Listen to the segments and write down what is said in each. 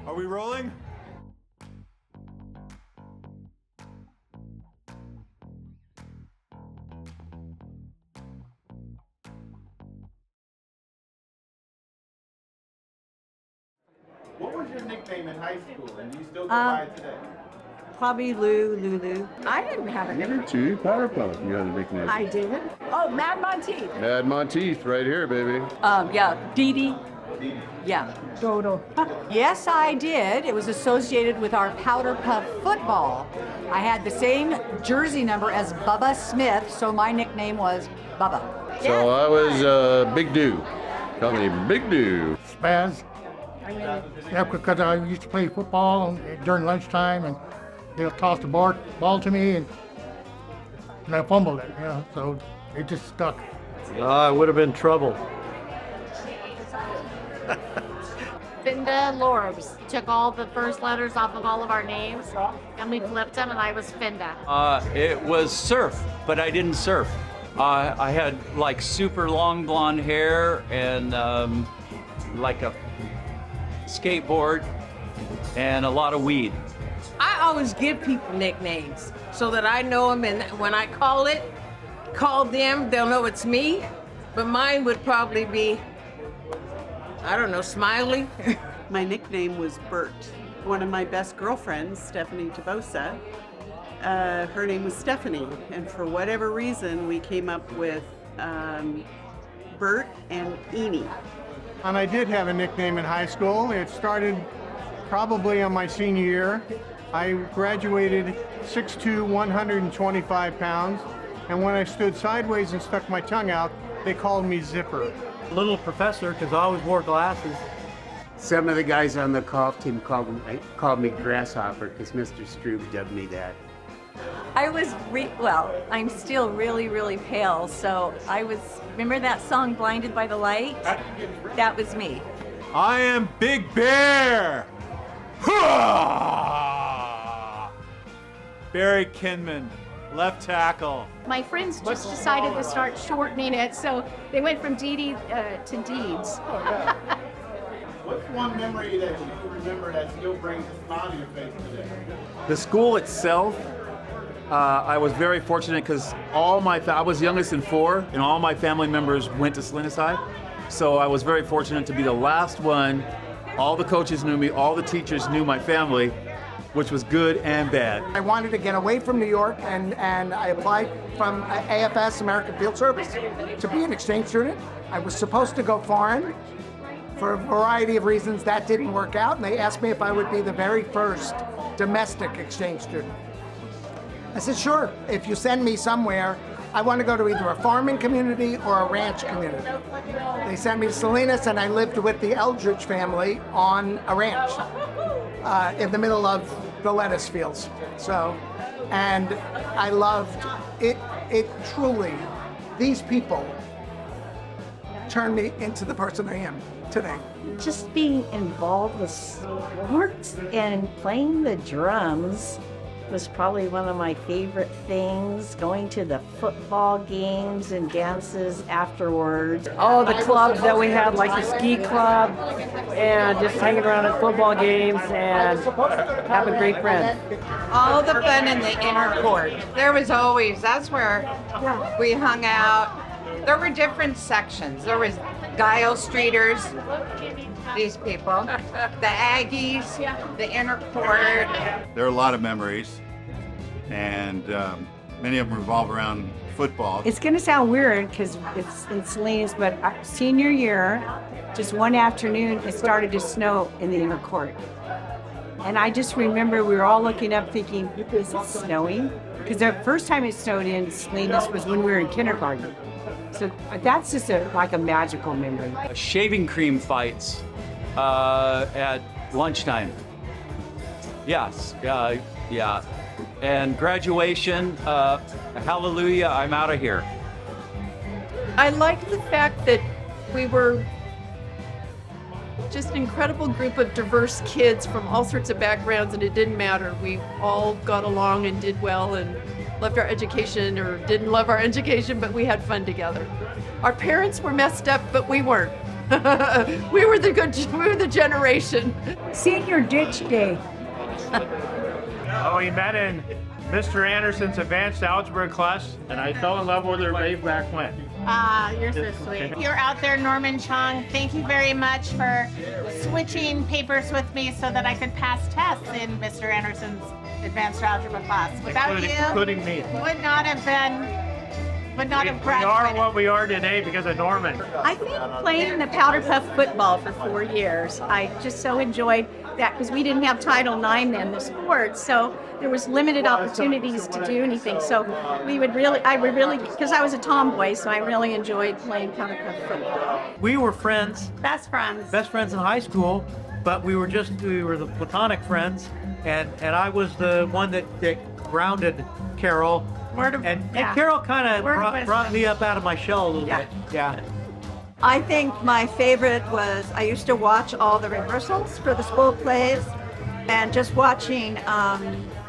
Are we rolling? What was your nickname in high school, and do you still go by it today? Probably Lulu. I didn't have a nickname. Gee, Powerpuff, you had a nickname. I did. Oh, Mad Monteith. Mad Monteith, right here, baby. Yeah, Dee Dee. Yeah. Dodo. Yes, I did. It was associated with our Powder Puff football. I had the same jersey number as Bubba Smith, so my nickname was Bubba. So I was Big Do. Call me Big Do. Spaz. Yeah, because I used to play football during lunchtime, and they'll toss the ball to me, and I fumbled it, so it just stuck. It would have been trouble. Finda Lorbs. Took all the first letters off of all of our names, and we flipped them, and I was Finda. It was surf, but I didn't surf. I had like super long blonde hair and like a skateboard and a lot of weed. I always give people nicknames so that I know them, and when I call them, they'll know it's me. But mine would probably be, I don't know, Smiley. My nickname was Bert. One of my best girlfriends, Stephanie Tabosa, her name was Stephanie, and for whatever reason, we came up with Bert and Eenie. And I did have a nickname in high school. It started probably on my senior year. I graduated 6'2", 125 pounds, and when I stood sideways and stuck my tongue out, they called me Zipper. Little professor, because I always wore glasses. Some of the guys on the golf team called me Grasshopper because Mr. Strube dubbed me that. I was, I'm still really, really pale, so remember that song, Blinded by the Light? That was me. I am Big Bear! Barry Kinman, left tackle. My friends just decided to start shortening it, so they went from Dee Dee to Deeds. What's one memory that you remember that still brings a smile to your face today? The school itself, I was very fortunate because I was youngest in 4, and all my family members went to Salinas High. So I was very fortunate to be the last one. All the coaches knew me, all the teachers knew my family, which was good and bad. I wanted to get away from New York, and I applied from AFS, American Field Service, to be an exchange student. I was supposed to go foreign. For a variety of reasons, that didn't work out, and they asked me if I would be the very first domestic exchange student. I said, sure, if you send me somewhere, I want to go to either a farming community or a ranch community. They sent me to Salinas, and I lived with the Eldridge family on a ranch in the middle of the lettuce fields. And I loved it. It truly, these people turned me into the person I am today. Just being involved with sports and playing the drums was probably one of my favorite things. Going to the football games and dances afterwards. Oh, the clubs that we had, like the ski club, and just hanging around at football games and having great friends. All the fun in the inner court. That's where we hung out. There were different sections. There was Guile Streeters, these people, the Aggies, the inner court. There are a lot of memories, and many of them revolve around football. It's going to sound weird because it's in Salinas, but senior year, just one afternoon, it started to snow in the inner court. And I just remember we were all looking up thinking, is it snowing? Because the first time it snowed in Salinas was when we were in kindergarten. So that's just like a magical memory. Shaving cream fights at lunchtime. Yes, yeah. And graduation, hallelujah, I'm out of here. I liked the fact that we were just an incredible group of diverse kids from all sorts of backgrounds, and it didn't matter. We all got along and did well and loved our education, or didn't love our education, but we had fun together. Our parents were messed up, but we weren't. We were the generation. Senior ditch day. Oh, we met in Mr. Anderson's advanced algebra class, and I fell in love with her way back when. Ah, you're so sweet. You're out there, Norman Chong. Thank you very much for switching papers with me so that I could pass tests in Mr. Anderson's advanced algebra class. Without you, including me. would not have We graduated. are what we are today because of Norman. I think playing the powder puff football for 4 years, I just so enjoyed that because we didn't have Title IX then, the sports, so there was limited opportunities to do anything. So I would really, because I was a tomboy, so I really enjoyed playing powder puff football. We were friends, Best friends. best friends in high school, but we were the platonic friends, and I was the one that grounded Carol. And Carol kind of brought me up out of my shell a little bit. Yeah. I think my favorite was I used to watch all the rehearsals for the school plays, and just watching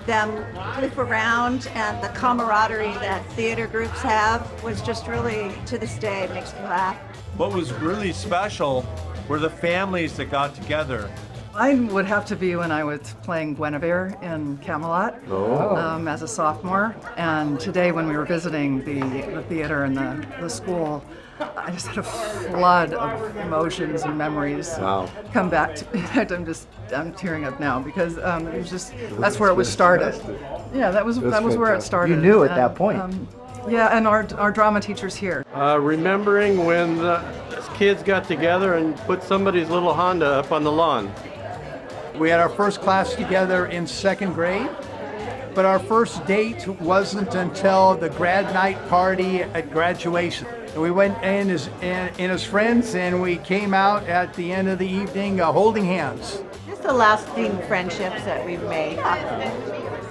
them goof around and the camaraderie that theater groups have was just really, to this day, makes me laugh. What was really special were the families that got together. Mine would have to be when I was playing Guinevere in Camelot as a sophomore. And today when we were visiting the theater and the school, I just had a flood of emotions and memories come back to me. In fact, I'm tearing up now because it was just, that's where it was started. Yeah, that was where it started. You knew at that point. Yeah, and our drama teacher's here. Remembering when the kids got together and put somebody's little Honda up on the lawn. We had our first class together in 2nd grade, but our first date wasn't until the grad night party at graduation. We went in as friends, and we came out at the end of the evening holding hands. Just the lasting friendships that we've made.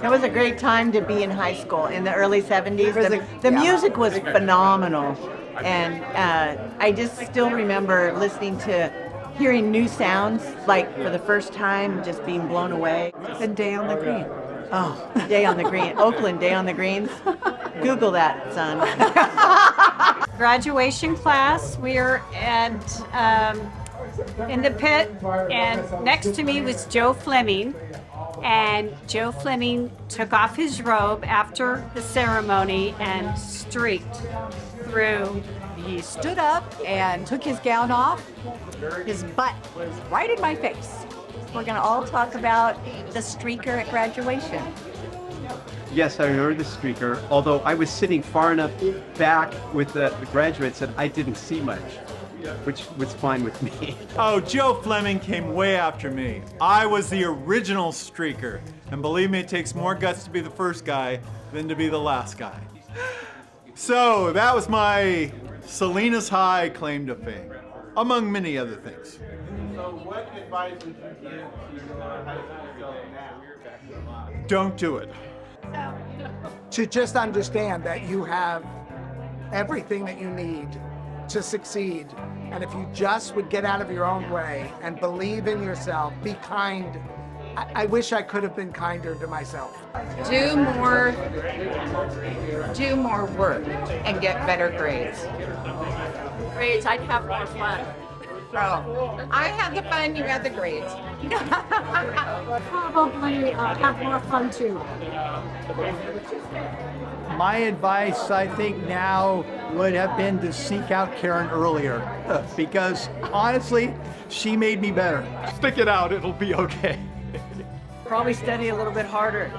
It was a great time to be in high school in the early 70s. The music was phenomenal, and I just still remember hearing new sounds, like for the first time, just being blown away. The Day on the Green. Oh, Day on the Green. Oakland, Day on the Greens. Google that, son. Graduation class, we were in the pit, and next to me was Joe Fleming. And Joe Fleming took off his robe after the ceremony and streaked through. He stood up and took his gown off. His butt was right in my face. We're going to all talk about the streaker at graduation. Yes, I remember the streaker, although I was sitting far enough back with the graduates that I didn't see much, which was fine with me. Oh, Joe Fleming came way after me. I was the original streaker. And believe me, it takes more guts to be the first guy than to be the last guy. So that was my Salinas High claim to fame, among many other things. So what advice would you give to high school now? Don't do it. To just understand that you have everything that you need to succeed. And if you just would get out of your own way and believe in yourself, be kind. I wish I could have been kinder to myself. Do more work and get better grades. Grades, I'd have more fun. Oh, I had the fun, you had the grades. Probably have more fun too. My advice, I think now, would have been to seek out Karen earlier, because honestly, she made me better. Stick it out, it'll be okay. Probably study a little bit harder.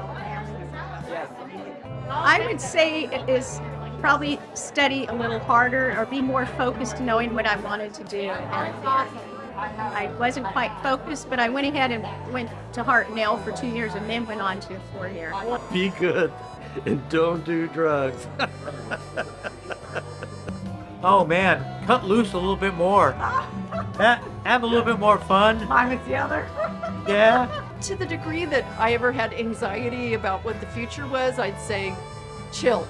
I would say it is probably study a little harder or be more focused knowing what I wanted to do. And I wasn't quite focused, but I went ahead and went to Hartnell for 2 years and then went on to 4 years. Be good and don't do drugs. Oh man, cut loose a little bit more. Have a little bit more fun. I'm with the other. Yeah. To the degree that I ever had anxiety about what the future was, I'd say, chill.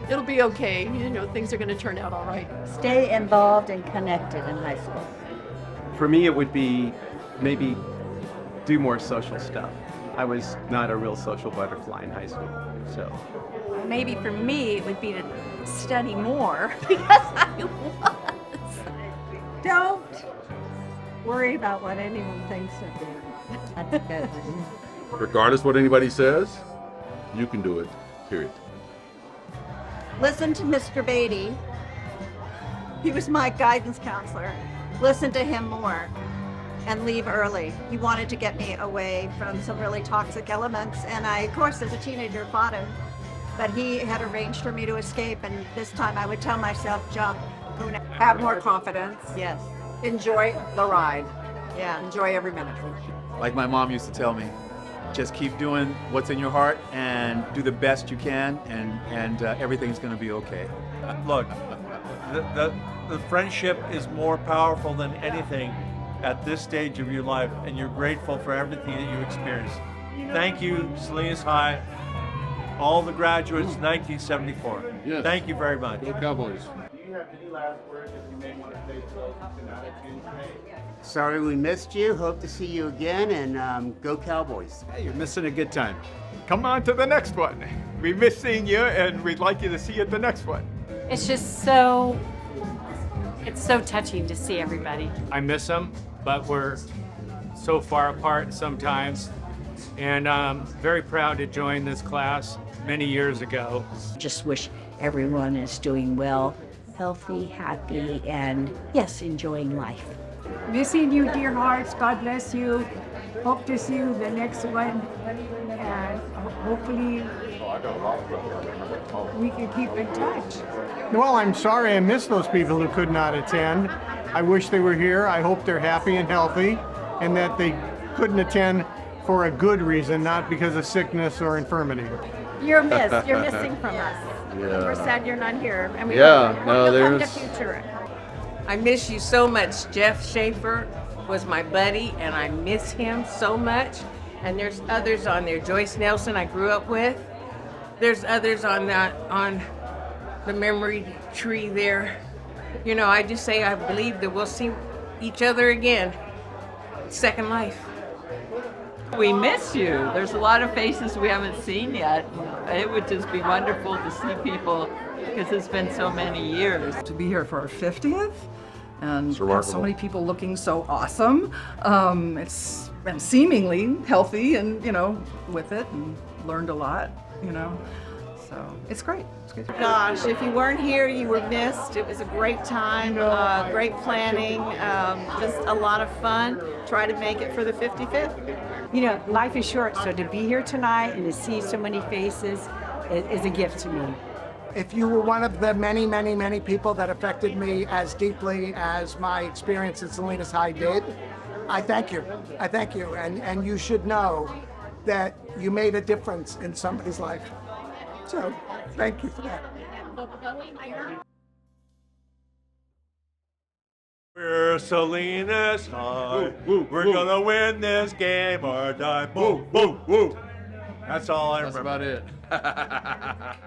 It'll be okay. You know, things are going to turn out all right. Stay involved and connected in high school. For me, it would be maybe do more social stuff. I was not a real social butterfly in high school, so. Maybe for me, it would be to study more because I was. Don't worry about what anyone thinks of you. That's good. Regardless what anybody says, you can do it, period. Listen to Mr. Beatty. He was my guidance counselor. Listen to him more and leave early. He wanted to get me away from some really toxic elements, and I, of course, as a teenager, fought him. But he had arranged for me to escape, and this time I would tell myself, jump. Have more confidence. Yes. Enjoy the ride. Yeah. Enjoy every minute. Like my mom used to tell me, just keep doing what's in your heart and do the best you can, and everything's going to be okay. Look, the friendship is more powerful than anything at this stage of your life, and you're grateful for everything that you experienced. Thank you, Salinas High, all the graduates, 1974. Yes. Thank you very much. Go Cowboys. Do you have any last words that you may want to say to those who cannot attend today? Sorry we missed you. Hope to see you again, and go Cowboys. Hey, you're missing a good time. Come on to the next one. We miss seeing you, and we'd like you to see you at the next one. It's just so, it's so touching to see everybody. I miss them, but we're so far apart sometimes. And I'm very proud to join this class many years ago. Just wish everyone is doing well, healthy, happy, and yes, enjoying life. Missing you, dear hearts. God bless you. Hope to see you the next one. And hopefully we can keep in touch. Well, I'm sorry I missed those people who could not attend. I wish they were here. I hope they're happy and healthy, and that they couldn't attend for a good reason, not because of sickness or infirmity. You're missed. You're missing from us. Yeah. We're sad you're not here. And we Yeah, hope no, you'll come to there's- future. I miss you so much. Jeff Schaefer was my buddy, and I miss him so much. And there's others on there. Joyce Nelson, I grew up with. There's others on the memory tree there. You know, I just say I believe that we'll see each other again. Second life. We miss you. There's a lot of faces we haven't seen yet. It would just be wonderful to see people because it's been so many years. To be here for our 50th and It's have remarkable. so many people looking so awesome. It's been seemingly healthy and, with it, and learned a lot, So it's great. It's great. Gosh, if you weren't here, you were missed. It was a great time, great planning, just a lot of fun. Try to make it for the 55th. Life is short, so to be here tonight and to see so many faces is a gift to me. If you were one of the many, many, many people that affected me as deeply as my experience at Salinas High did, I thank you. I thank you. And you should know that you made a difference in somebody's life. So, thank you for that. We're Salinas High. We're gonna win this game or die. Boom, boom, boom. That's all I remember. That's about it.